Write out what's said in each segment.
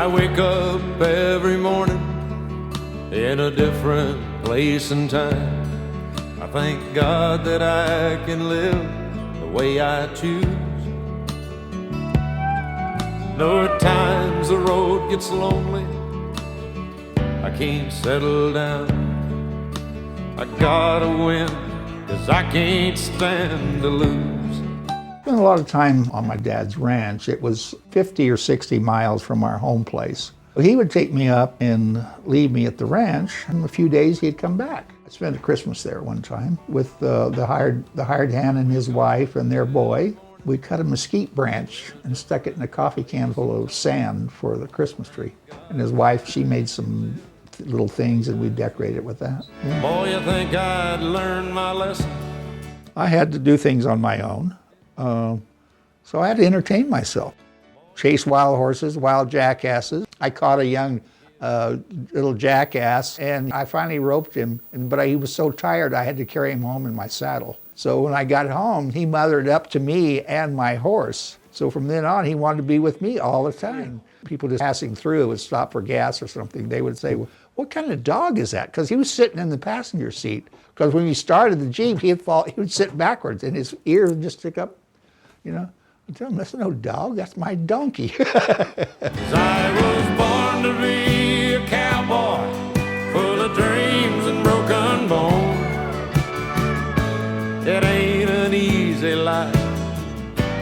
wake up every morning in a different place and time. I thank God that I can live the way I choose. Though at times the road gets lonely, I can't settle down. I gotta win, 'cause I can't stand to lose. Spent a lot of time on my dad's ranch. It was 50 or 60 miles from our home place. He would take me up and leave me at the ranch, and in a few days he'd come back. I spent a Christmas there one time with the hired hand and his wife and their boy. We cut a mesquite branch and stuck it in a coffee can full of sand for the Christmas tree. And his wife, she made some little things and we decorated with that. Yeah. Boy, you think I'd learn my lesson? I had to do things on my own, so I had to entertain myself. Chase wild horses, wild jackasses. I caught a young little jackass and I finally roped him, but he was so tired I had to carry him home in my saddle. So when I got home, he mothered up to me and my horse. So from then on, he wanted to be with me all the time. People just passing through would stop for gas or something. They would say, well, what kind of dog is that? Because he was sitting in the passenger seat. Because when he started the Jeep, he would sit backwards and his ears would just stick up, you know. I tell him, that's no dog, that's my donkey. 'Cause I was born to be a cowboy, full of dreams and broken bones. It ain't an easy life,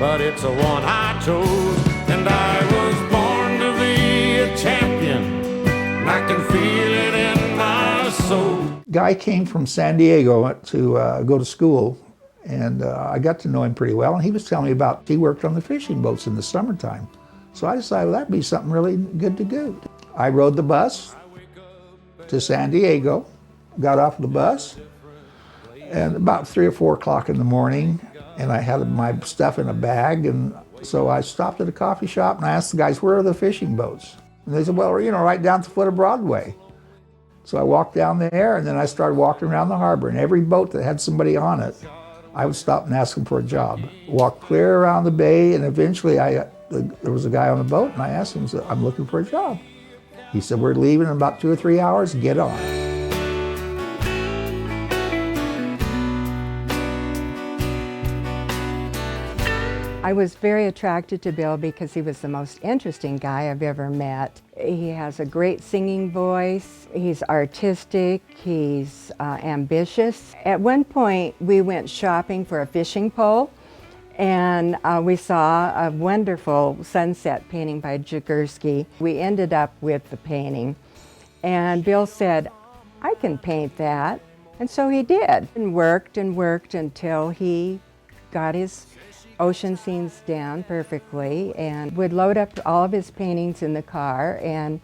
but it's the one I chose. And I was born to be a champion, and I can feel it in my soul. Guy came from San Diego to go to school, and I got to know him pretty well, and he was telling me about, he worked on the fishing boats in the summertime. So I decided, well, that'd be something really good to do. I rode the bus to San Diego, got off the bus, and about 3 or 4 o'clock in the morning, and I had my stuff in a bag, and so I stopped at a coffee shop and I asked the guys, where are the fishing boats? And they said, well, you know, right down at the foot of Broadway. So I walked down there, and then I started walking around the harbor, and every boat that had somebody on it, I would stop and ask them for a job. Walk clear around the bay, and eventually there was a guy on the boat, and I asked him, I'm looking for a job. He said, we're leaving in about 2 or 3 hours, get on. I was very attracted to Bill because he was the most interesting guy I've ever met. He has a great singing voice, he's artistic, he's ambitious. At one point we went shopping for a fishing pole, and we saw a wonderful sunset painting by Jagursky. We ended up with the painting, and Bill said, I can paint that. And so he did, and worked until he got his ocean scenes down perfectly, and would load up all of his paintings in the car and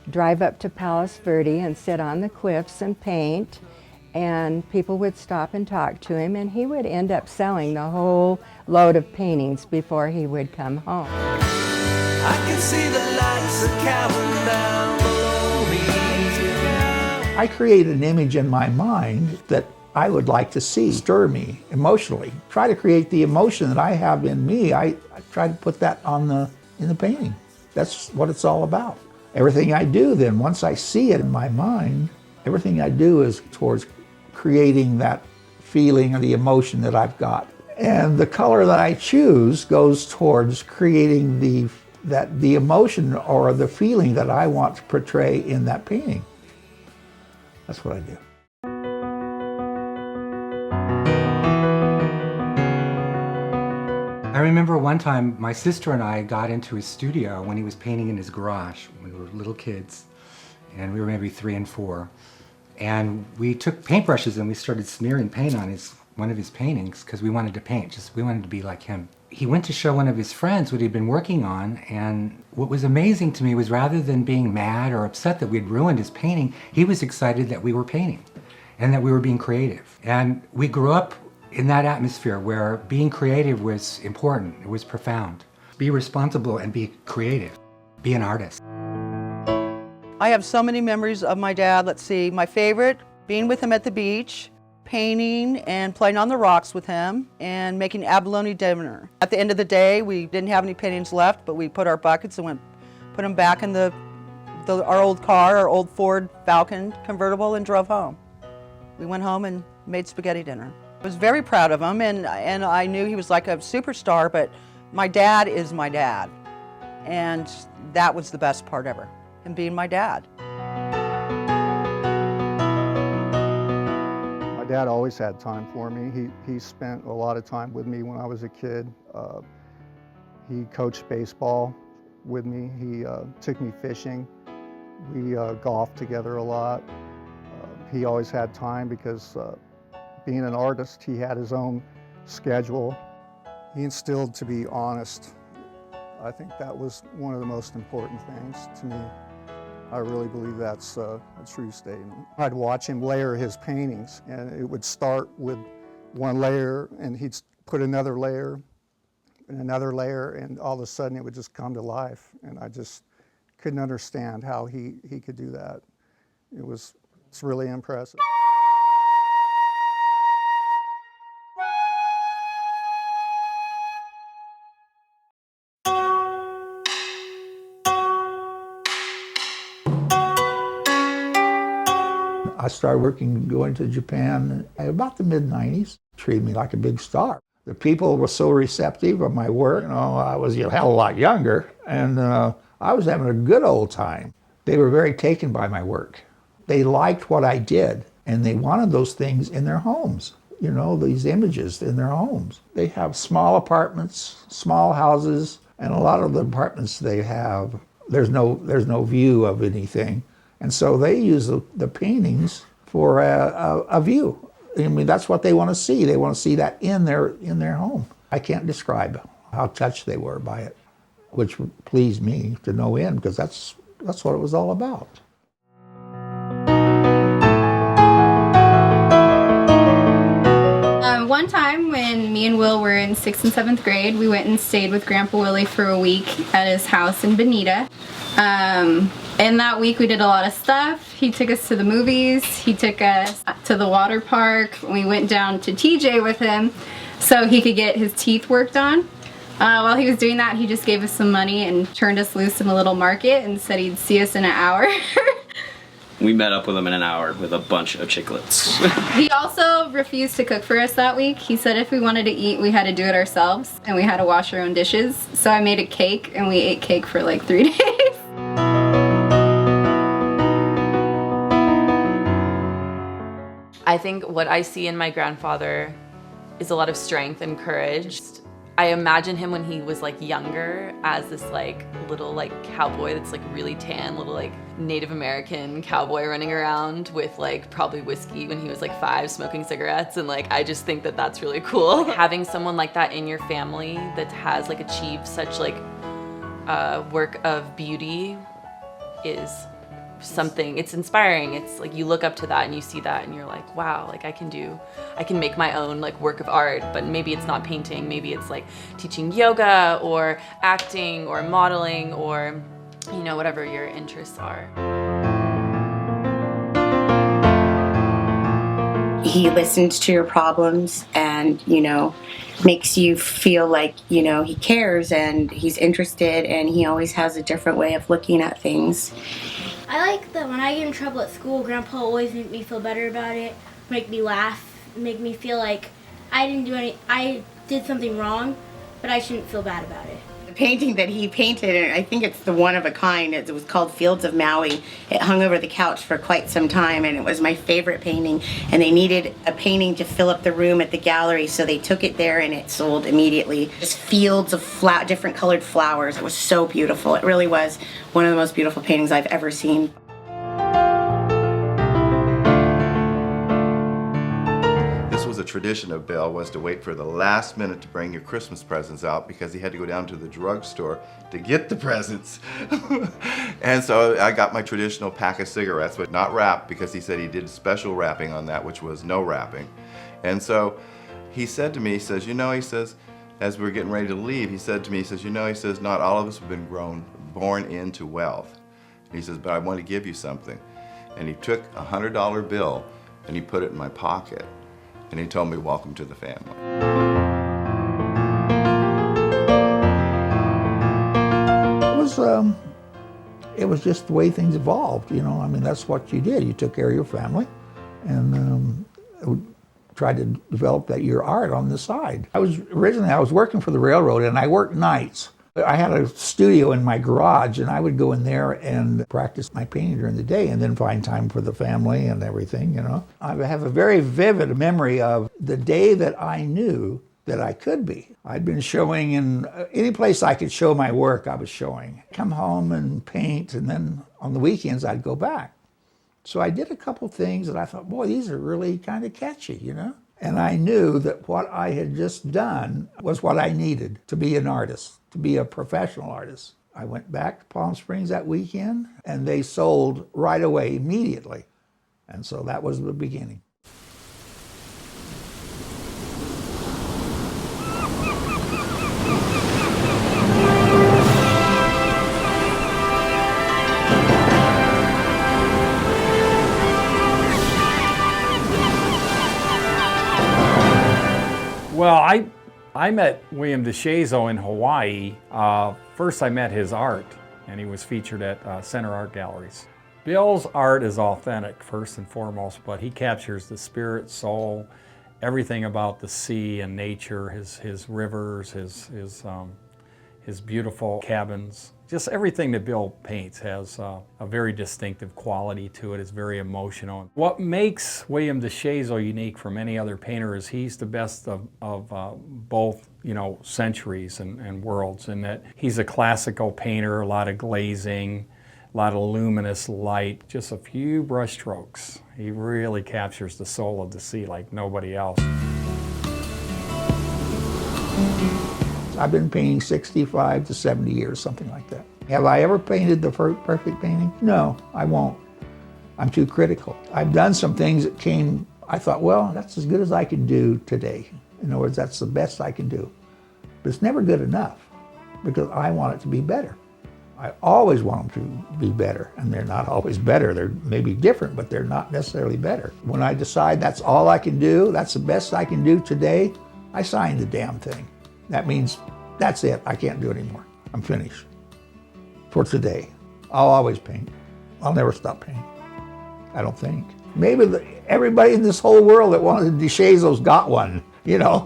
drive up to Palos Verde and sit on the cliffs and paint, and people would stop and talk to him, and he would end up selling the whole load of paintings before he would come home. I can see the lights are counting down below me. I created an image in my mind that I would like to see stir me emotionally. Try to create the emotion that I have in me. I try to put that in the painting. That's what it's all about. Everything I do then, once I see it in my mind, everything I do is towards creating that feeling or the emotion that I've got. And the color that I choose goes towards creating the emotion or the feeling that I want to portray in that painting. That's what I do. I remember one time my sister and I got into his studio when he was painting in his garage when we were little kids, and we were maybe 3 and 4. And we took paintbrushes and we started smearing paint on one of his paintings because we wanted to paint, we wanted to be like him. He went to show one of his friends what he'd been working on, and what was amazing to me was rather than being mad or upset that we'd ruined his painting, he was excited that we were painting and that we were being creative. And we grew up in that atmosphere where being creative was important, it was profound. Be responsible and be creative. Be an artist. I have so many memories of my dad. Let's see, my favorite, being with him at the beach, painting and playing on the rocks with him, and making abalone dinner. At the end of the day, we didn't have any paintings left, but we put our buckets and went put them back in our old car, our old Ford Falcon convertible, and drove home. We went home and made spaghetti dinner. I was very proud of him, and I knew he was like a superstar, but my dad is my dad. And that was the best part ever, him being my dad. My dad always had time for me. He spent a lot of time with me when I was a kid. He coached baseball with me. He took me fishing. We golfed together a lot. He always had time because being an artist, he had his own schedule. He instilled to be honest. I think that was one of the most important things to me. I really believe that's a true statement. I'd watch him layer his paintings, and it would start with one layer, and he'd put another layer and another layer, and all of a sudden it would just come to life. And I just couldn't understand how he could do that. It's really impressive. I started going to Japan at about the mid-90s. Treated me like a big star. The people were so receptive of my work. I was a hell of a lot younger, and I was having a good old time. They were very taken by my work. They liked what I did, and they wanted those things in their homes. These images in their homes. They have small apartments, small houses, and a lot of the apartments they have, there's no view of anything. And so they use the paintings for a view. I mean, that's what they want to see. They want to see that in their home. I can't describe how touched they were by it, which pleased me to no end, because that's what it was all about. One time when me and Will were in 6th and 7th grade, we went and stayed with Grandpa Willie for a week at his house in Bonita. In that week we did a lot of stuff. He took us to the movies, he took us to the water park, we went down to TJ with him so he could get his teeth worked on. While he was doing that, he just gave us some money and turned us loose in a little market and said he'd see us in an hour. We met up with him in an hour with a bunch of chiclets. He also refused to cook for us that week. He said if we wanted to eat, we had to do it ourselves, and we had to wash our own dishes. So I made a cake, and we ate cake for like 3 days. I think what I see in my grandfather is a lot of strength and courage. I imagine him when he was like younger as this like little like cowboy that's like really tan, little like Native American cowboy running around with like probably whiskey when he was like 5, smoking cigarettes, and like I just think that that's really cool. Having someone like that in your family that has like achieved such like work of beauty is something, it's inspiring. It's like you look up to that and you see that and you're like, wow, like I can make my own like work of art, but maybe it's not painting, maybe it's like teaching yoga or acting or modeling or whatever your interests are. He listens to your problems and makes you feel like he cares and he's interested, and he always has a different way of looking at things. I like that when I get in trouble at school, Grandpa always make me feel better about it, make me laugh, make me feel like I did something wrong, but I shouldn't feel bad about it. The painting that he painted, and I think it's the one of a kind, it was called Fields of Maui. It hung over the couch for quite some time, and it was my favorite painting, and they needed a painting to fill up the room at the gallery, so they took it there and it sold immediately. Just fields of different colored flowers. It was so beautiful. It really was one of the most beautiful paintings I've ever seen. The tradition of Bill was to wait for the last minute to bring your Christmas presents out because he had to go down to the drugstore to get the presents. And so I got my traditional pack of cigarettes, but not wrapped, because he said he did special wrapping on that, which was no wrapping. And so he said to me, he says, as we were getting ready to leave, he said to me, he says, not all of us have been born into wealth. And he says, but I want to give you something. And he took a $100 bill and he put it in my pocket. And he told me, welcome to the family. It was It was just the way things evolved, you know. I mean, that's what you did. You took care of your family and tried to develop your art on the side. Originally I was working for the railroad and I worked nights. I had a studio in my garage and I would go in there and practice my painting during the day and then find time for the family and everything, you know. I have a very vivid memory of the day that I knew that I could be. I'd been showing in any place I could show my work, I was showing. Come home and paint, and then on the weekends I'd go back. So I did a couple things that I thought, boy, these are really kind of catchy, you know? And I knew that what I had just done was what I needed to be an artist, to be a professional artist. I went back to Palm Springs that weekend, and they sold right away, immediately. And so that was the beginning. Well, I met William DeShazo in Hawaii. First I met his art, and he was featured at Center Art Galleries. Bill's art is authentic, first and foremost, but he captures the spirit, soul, everything about the sea and nature, his rivers, his beautiful cabins. Just everything that Bill paints has a very distinctive quality to it. It's very emotional. What makes William DeShazo unique from any other painter is he's the best of both, you know, centuries and worlds, in that he's a classical painter, a lot of glazing, a lot of luminous light, just a few brush strokes. He really captures the soul of the sea like nobody else. I've been painting 65 to 70 years, something like that. Have I ever painted the perfect painting? No, I won't. I'm too critical. I've done some things that I thought, well, that's as good as I can do today. In other words, that's the best I can do. But it's never good enough because I want it to be better. I always want them to be better, and they're not always better. They're maybe different, but they're not necessarily better. When I decide that's all I can do, that's the best I can do today, I sign the damn thing. That means that's it. I can't do it anymore. I'm finished for today. I'll always paint. I'll never stop painting, I don't think. Maybe everybody in this whole world that wanted DeShazo's got one. You know,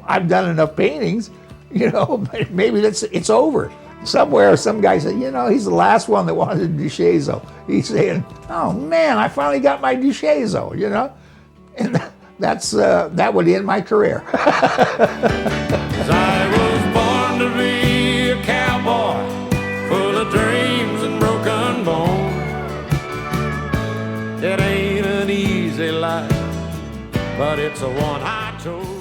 I've done enough paintings, you know, maybe it's over. Somewhere, some guy said, you know, he's the last one that wanted DeShazo. He's saying, oh man, I finally got my DeShazo, you know? And that would end my career. I was born to be a cowboy, full of dreams and broken bones. It ain't an easy life, but it's the one I chose.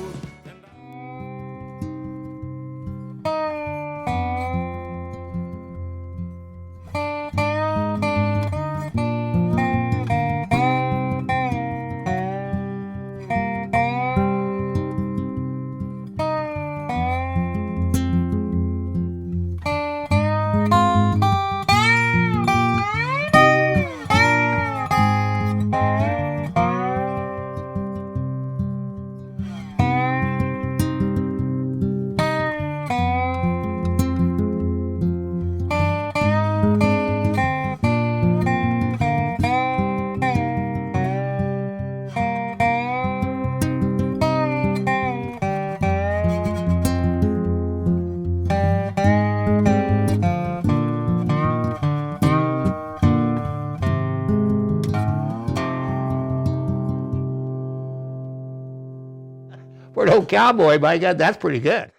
For an old cowboy, by God, that's pretty good.